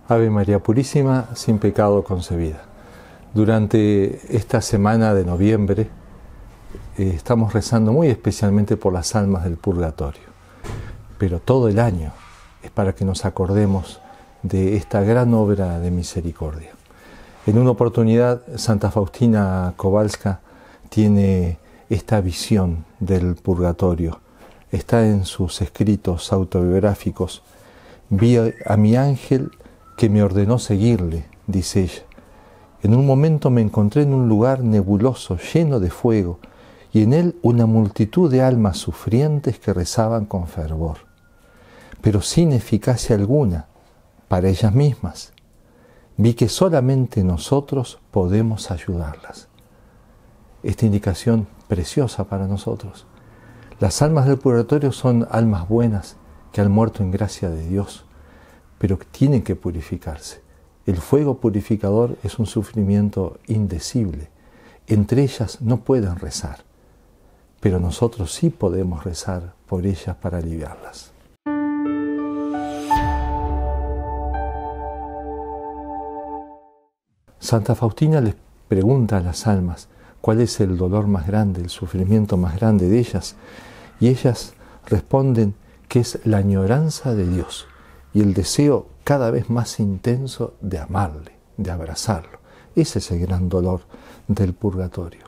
Ave María Purísima, sin pecado concebida. Durante esta semana de noviembre estamos rezando muy especialmente por las almas del purgatorio. Pero todo el año es para que nos acordemos de esta gran obra de misericordia. En una oportunidad, Santa Faustina Kowalska tiene esta visión del purgatorio. Está en sus escritos autobiográficos. Vi a mi ángel que me ordenó seguirle, dice ella. En un momento me encontré en un lugar nebuloso, lleno de fuego, y en él una multitud de almas sufrientes que rezaban con fervor, pero sin eficacia alguna para ellas mismas. Vi que solamente nosotros podemos ayudarlas. Esta indicación preciosa para nosotros. Las almas del purgatorio son almas buenas que han muerto en gracia de Dios, pero tienen que purificarse. El fuego purificador es un sufrimiento indecible. Entre ellas no pueden rezar, pero nosotros sí podemos rezar por ellas para aliviarlas. Santa Faustina les pregunta a las almas cuál es el dolor más grande, el sufrimiento más grande de ellas, y ellas responden que es la añoranza de Dios y el deseo cada vez más intenso de amarle, de abrazarlo. Ese es el gran dolor del purgatorio.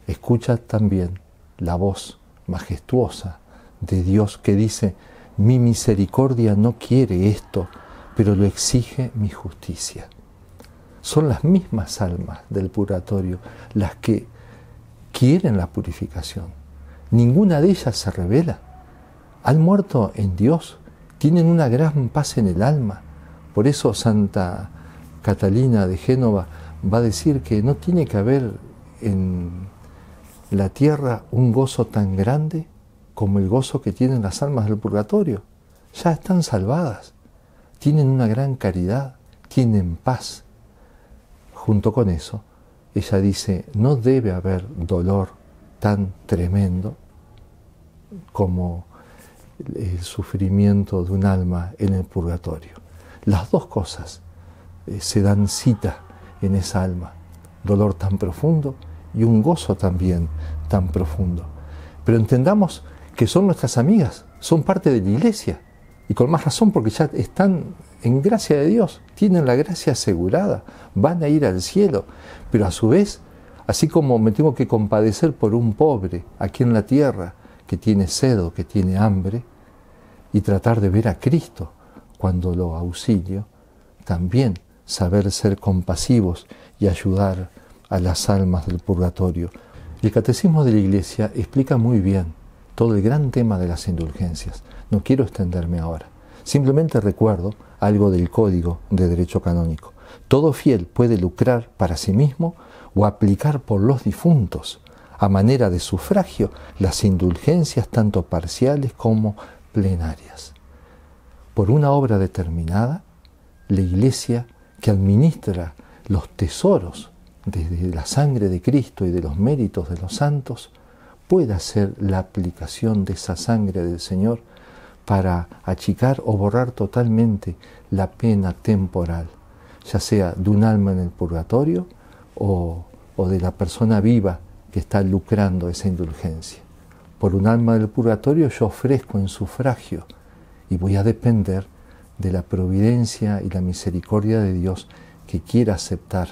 Escucha también la voz majestuosa de Dios que dice: mi misericordia no quiere esto, pero lo exige mi justicia. Son las mismas almas del purgatorio las que quieren la purificación. Ninguna de ellas se rebela. Han muerto en Dios, tienen una gran paz en el alma. Por eso Santa Catalina de Génova va a decir que no tiene que haber en la tierra un gozo tan grande como el gozo que tienen las almas del purgatorio. Ya están salvadas, tienen una gran caridad, tienen paz. Junto con eso, ella dice, no debe haber dolor tan tremendo como el sufrimiento de un alma en el purgatorio. Las dos cosas se dan cita en esa alma, dolor tan profundo y un gozo también tan profundo. Pero entendamos que son nuestras amigas, son parte de la Iglesia, y con más razón porque ya están en gracia de Dios, tienen la gracia asegurada, van a ir al cielo, pero a su vez, así como me tengo que compadecer por un pobre aquí en la tierra que tiene sed o que tiene hambre, y tratar de ver a Cristo cuando lo auxilio, también saber ser compasivos y ayudar a las almas del purgatorio. El Catecismo de la Iglesia explica muy bien todo el gran tema de las indulgencias. No quiero extenderme ahora. Simplemente recuerdo algo del Código de Derecho Canónico. Todo fiel puede lucrar para sí mismo o aplicar por los difuntos, a manera de sufragio, las indulgencias tanto parciales como plenarias. Por una obra determinada, la Iglesia, que administra los tesoros desde la sangre de Cristo y de los méritos de los santos, puede hacer la aplicación de esa sangre del Señor para achicar o borrar totalmente la pena temporal, ya sea de un alma en el purgatorio o de la persona viva que está lucrando esa indulgencia. Por un alma del purgatorio yo ofrezco en sufragio y voy a depender de la providencia y la misericordia de Dios que quiera aceptar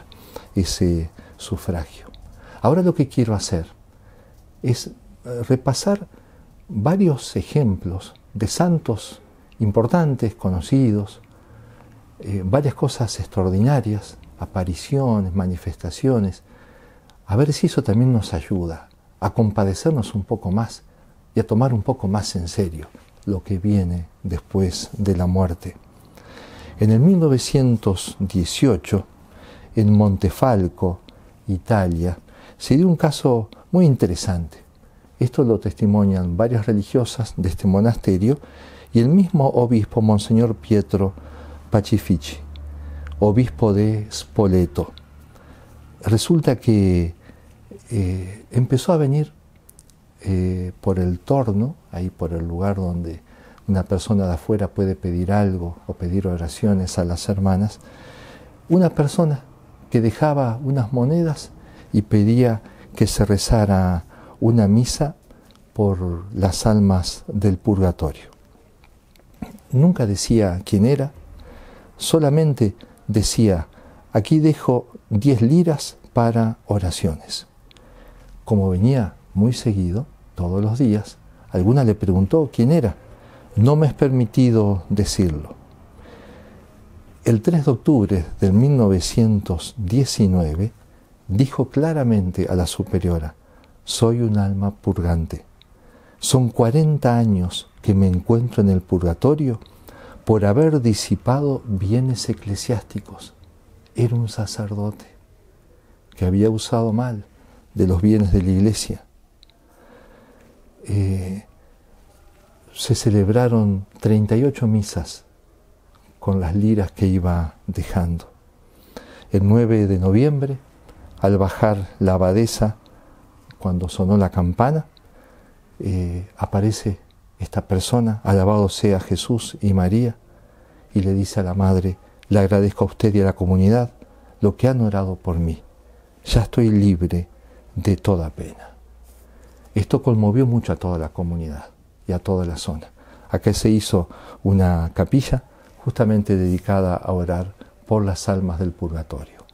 ese sufragio. Ahora lo que quiero hacer es repasar varios ejemplos de santos importantes, conocidos, varias cosas extraordinarias, apariciones, manifestaciones, a ver si eso también nos ayuda a compadecernos un poco más y a tomar un poco más en serio lo que viene después de la muerte. En el 1918, en Montefalco, Italia, se dio un caso muy interesante. Esto lo testimonian varias religiosas de este monasterio y el mismo obispo, Monseñor Pietro Pacifici, obispo de Spoleto. Resulta que empezó a venir por el torno, ahí por el lugar donde una persona de afuera puede pedir algo o pedir oraciones a las hermanas, una persona que dejaba unas monedas y pedía que se rezara una misa por las almas del purgatorio. Nunca decía quién era, solamente decía: aquí dejo 10 liras para oraciones. Como venía muy seguido, todos los días, alguna le preguntó quién era. No me es permitido decirlo. El 3 de octubre de 1919 dijo claramente a la superiora: soy un alma purgante. Son 40 años que me encuentro en el purgatorio por haber disipado bienes eclesiásticos. Era un sacerdote que había usado mal de los bienes de la iglesia. Se celebraron 38 misas con las liras que iba dejando. El 9 de noviembre, al bajar la abadesa, cuando sonó la campana, aparece esta persona, alabado sea Jesús y María, y le dice a la madre: le agradezco a usted y a la comunidad lo que han orado por mí. Ya estoy libre de toda pena. Esto conmovió mucho a toda la comunidad y a toda la zona. Acá se hizo una capilla justamente dedicada a orar por las almas del purgatorio.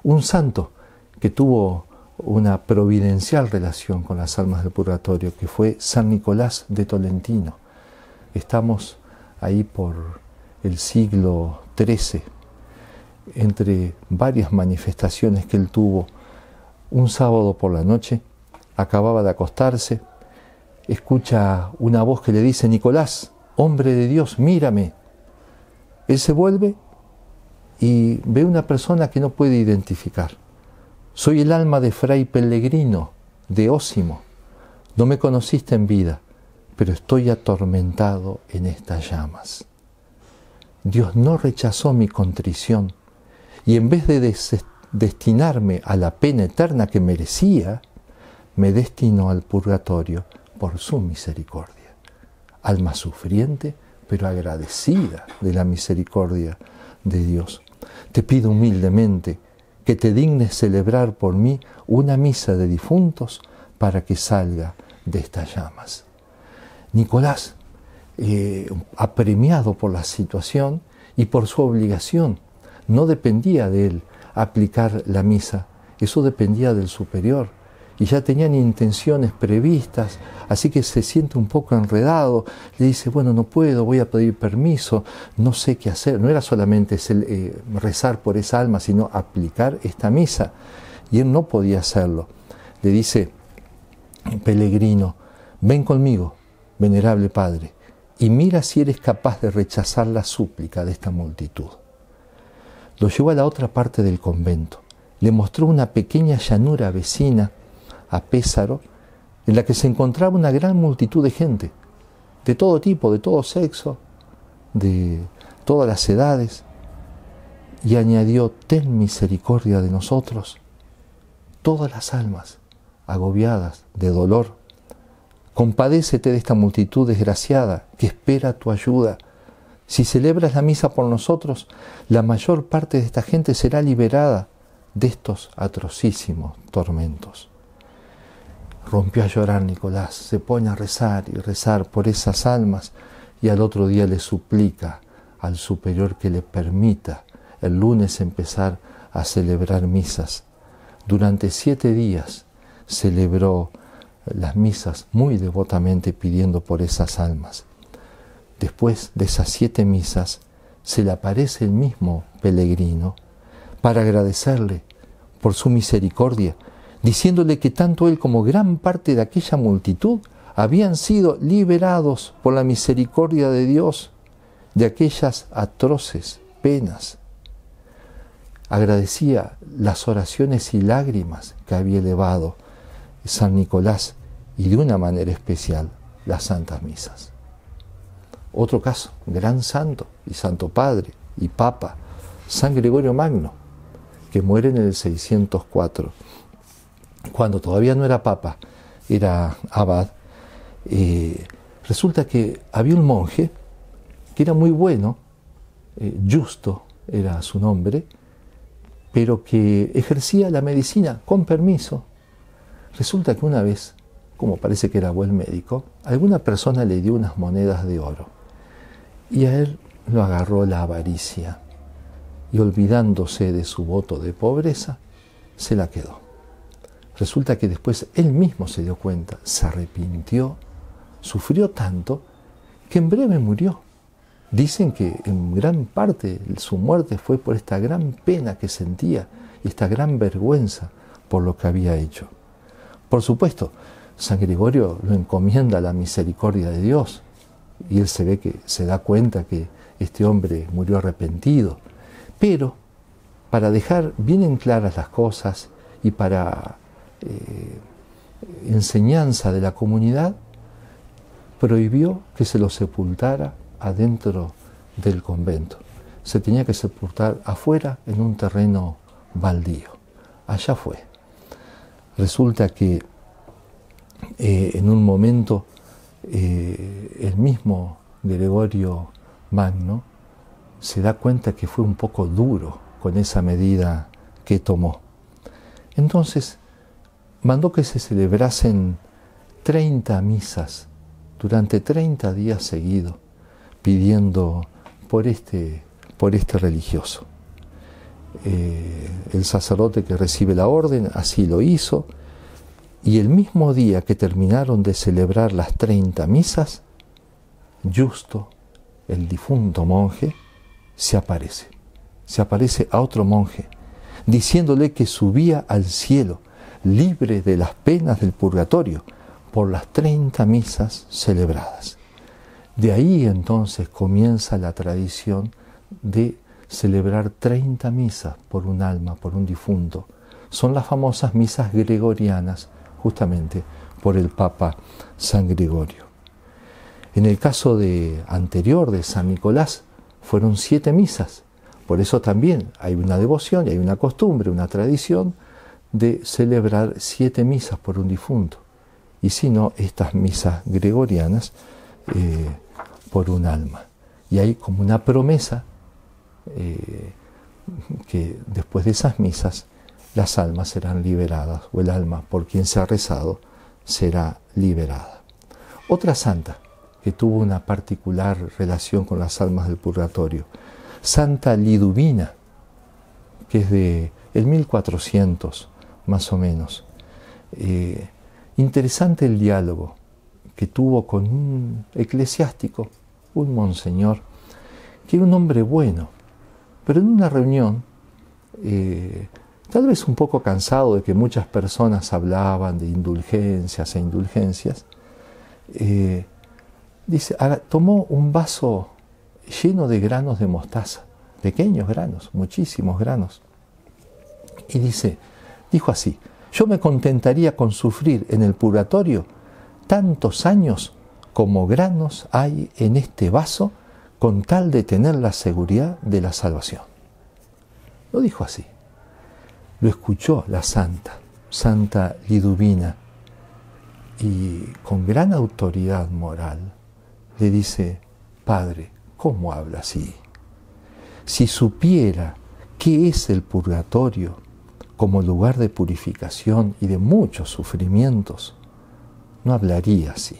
Un santo que tuvo una providencial relación con las almas del purgatorio, que fue San Nicolás de Tolentino. Estamos ahí por el siglo XIII, entre varias manifestaciones que él tuvo. Un sábado por la noche, acababa de acostarse, escucha una voz que le dice: Nicolás, hombre de Dios, mírame. Él se vuelve y ve una persona que no puede identificar. Soy el alma de Fray Pellegrino, de Osimo. No me conociste en vida, pero estoy atormentado en estas llamas. Dios no rechazó mi contrición y en vez de destinarme a la pena eterna que merecía, me destinó al purgatorio por su misericordia. Alma sufriente, pero agradecida de la misericordia de Dios. Te pido humildemente que te dignes celebrar por mí una misa de difuntos para que salga de estas llamas. Nicolás, apremiado por la situación y por su obligación, no dependía de él aplicar la misa, eso dependía del superior, y ya tenían intenciones previstas, así que se siente un poco enredado, le dice: bueno, no puedo, voy a pedir permiso, no sé qué hacer. No era solamente rezar por esa alma, sino aplicar esta misa, y él no podía hacerlo. Le dice Pellegrino: ven conmigo, venerable Padre, y mira si eres capaz de rechazar la súplica de esta multitud. Lo llevó a la otra parte del convento, le mostró una pequeña llanura vecina a Pésaro, en la que se encontraba una gran multitud de gente, de todo tipo, de todo sexo, de todas las edades, y añadió: ten misericordia de nosotros, todas las almas agobiadas de dolor. Compadécete de esta multitud desgraciada que espera tu ayuda. Si celebras la misa por nosotros, la mayor parte de esta gente será liberada de estos atrocísimos tormentos. Rompió a llorar Nicolás, se pone a rezar y rezar por esas almas, y al otro día le suplica al superior que le permita el lunes empezar a celebrar misas. Durante 7 días celebró las misas muy devotamente pidiendo por esas almas. Después de esas 7 misas se le aparece el mismo Pellegrino para agradecerle por su misericordia, diciéndole que tanto él como gran parte de aquella multitud habían sido liberados por la misericordia de Dios de aquellas atroces penas. Agradecía las oraciones y lágrimas que había elevado San Nicolás, y de una manera especial las santas misas. Otro caso, gran santo y santo padre y papa, San Gregorio Magno, que muere en el 604. Cuando todavía no era papa, era abad, Resulta que había un monje que era muy bueno, Justo era su nombre, pero que ejercía la medicina con permiso. Resulta que una vez, como parece que era buen médico, alguna persona le dio unas monedas de oro y a él lo agarró la avaricia y, olvidándose de su voto de pobreza, se la quedó. Resulta que después él mismo se dio cuenta, se arrepintió, sufrió tanto que en breve murió. Dicen que en gran parte su muerte fue por esta gran pena que sentía y esta gran vergüenza por lo que había hecho. Por supuesto, San Gregorio lo encomienda a la misericordia de Dios y él se da cuenta que este hombre murió arrepentido. Pero para dejar bien en claras las cosas y para enseñanza de la comunidad, prohibió que se lo sepultara adentro del convento. Se tenía que sepultar afuera en un terreno baldío. Allá fue. Resulta que en un momento el mismo Gregorio Magno se da cuenta que fue un poco duro con esa medida que tomó. Entonces mandó que se celebrasen 30 misas durante 30 días seguidos, pidiendo por este religioso. El sacerdote que recibe la orden así lo hizo, y el mismo día que terminaron de celebrar las 30 misas, Justo, el difunto monje, se aparece a otro monje, diciéndole que subía al cielo, libre de las penas del purgatorio, por las 30 misas celebradas. De ahí entonces comienza la tradición de celebrar 30 misas por un alma, por un difunto. Son las famosas misas gregorianas, justamente por el Papa San Gregorio. En el caso anterior de San Nicolás, fueron 7 misas. Por eso también hay una devoción y hay una costumbre, una tradición de celebrar 7 misas por un difunto. Y si no, estas misas gregorianas por un alma. Y hay como una promesa que después de esas misas las almas serán liberadas, o el alma por quien se ha rezado será liberada. Otra santa que tuvo una particular relación con las almas del purgatorio, Santa Liduvina, que es de el 1400 más o menos. Interesante el diálogo que tuvo con un eclesiástico, un monseñor, que era un hombre bueno, pero en una reunión, tal vez un poco cansado de que muchas personas hablaban de indulgencias e indulgencias, tomó un vaso lleno de granos de mostaza, pequeños granos, muchísimos granos, y dijo así: yo me contentaría con sufrir en el purgatorio tantos años como granos hay en este vaso, con tal de tener la seguridad de la salvación. Lo dijo así. Lo escuchó la Santa Liduvina, y con gran autoridad moral le dice: Padre, ¿cómo habla así? Si supiera qué es el purgatorio como lugar de purificación y de muchos sufrimientos, no hablaría así.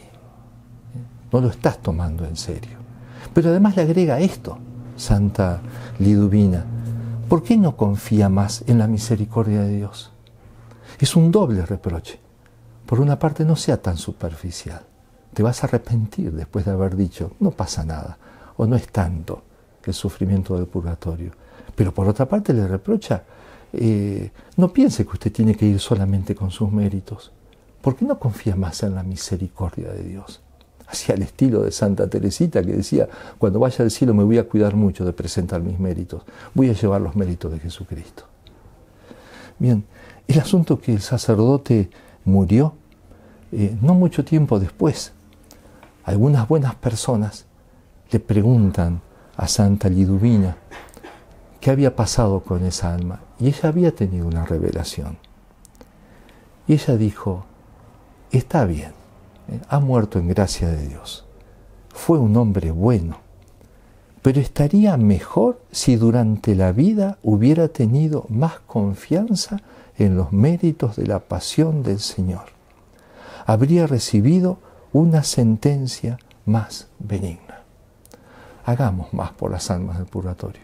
No lo estás tomando en serio. Pero además le agrega esto, Santa Liduvina: ¿por qué no confía más en la misericordia de Dios? Es un doble reproche. Por una parte, no sea tan superficial. Te vas a arrepentir después de haber dicho: no pasa nada, o no es tanto el sufrimiento del purgatorio. Pero por otra parte le reprocha: no piense que usted tiene que ir solamente con sus méritos. ¿Por qué no confía más en la misericordia de Dios? Así al estilo de Santa Teresita, que decía: cuando vaya al cielo me voy a cuidar mucho de presentar mis méritos, voy a llevar los méritos de Jesucristo. Bien, el asunto que el sacerdote murió, no mucho tiempo después, algunas buenas personas le preguntan a Santa Liduvina qué había pasado con esa alma, y ella había tenido una revelación. Y ella dijo: está bien, ha muerto en gracia de Dios. fue un hombre bueno, pero estaría mejor si durante la vida hubiera tenido más confianza en los méritos de la pasión del Señor. Habría recibido una sentencia más benigna. Hagamos más por las almas del purgatorio,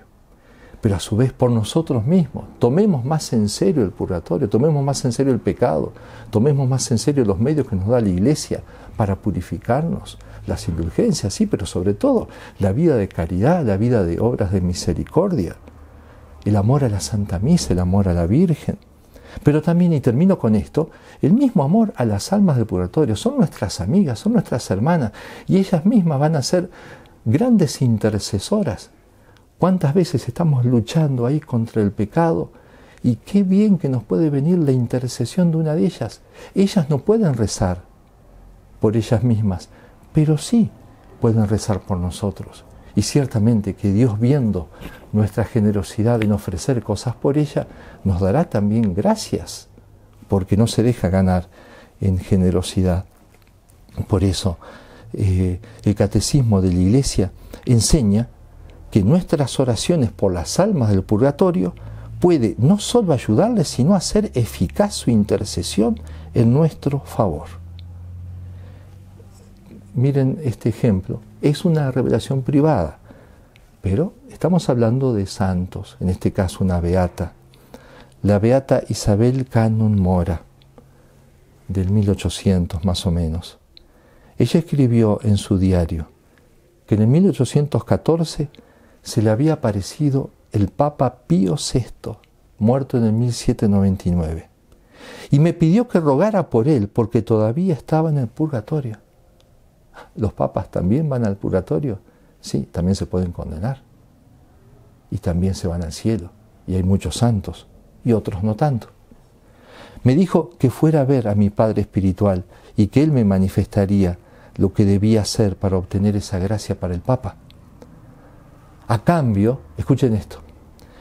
pero a su vez por nosotros mismos. Tomemos más en serio el purgatorio, tomemos más en serio el pecado, tomemos más en serio los medios que nos da la Iglesia para purificarnos, las indulgencias, sí, pero sobre todo la vida de caridad, la vida de obras de misericordia, el amor a la Santa Misa, el amor a la Virgen. Pero también, y termino con esto, el mismo amor a las almas del purgatorio. Son nuestras amigas, son nuestras hermanas, y ellas mismas van a ser grandes intercesoras. ¿Cuántas veces estamos luchando ahí contra el pecado? Y qué bien que nos puede venir la intercesión de una de ellas. Ellas no pueden rezar por ellas mismas, pero sí pueden rezar por nosotros. Y ciertamente que Dios, viendo nuestra generosidad en ofrecer cosas por ella, nos dará también gracias, porque no se deja ganar en generosidad. Por eso el Catecismo de la Iglesia enseña que nuestras oraciones por las almas del purgatorio puede no solo ayudarles, sino hacer eficaz su intercesión en nuestro favor. Miren este ejemplo, es una revelación privada, pero estamos hablando de santos, en este caso una beata, la beata Isabel Canon Mora, del 1800 más o menos. Ella escribió en su diario que en el 1814 se le había aparecido el Papa Pío VI, muerto en el 1799, y me pidió que rogara por él porque todavía estaba en el purgatorio. ¿Los papas también van al purgatorio? Sí, también se pueden condenar. Y también se van al cielo. Y hay muchos santos, y otros no tanto. Me dijo que fuera a ver a mi padre espiritual y que él me manifestaría lo que debía hacer para obtener esa gracia para el Papa. A cambio, escuchen esto,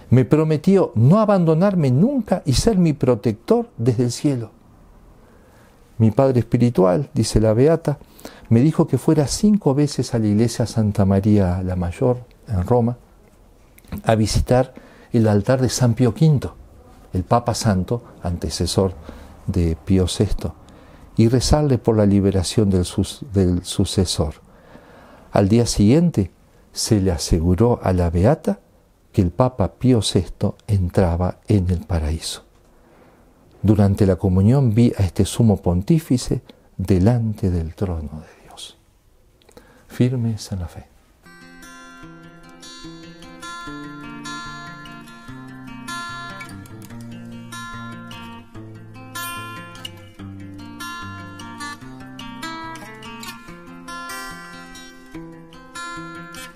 me prometió no abandonarme nunca y ser mi protector desde el cielo. Mi padre espiritual, dice la beata, me dijo que fuera 5 veces a la iglesia Santa María la Mayor, en Roma, a visitar el altar de San Pío V, el Papa Santo, antecesor de Pío VI, y rezarle por la liberación del sucesor. Al día siguiente se le aseguró a la beata que el Papa Pío VI entraba en el paraíso. Durante la comunión vi a este sumo pontífice delante del trono de Dios. Firmes en la fe.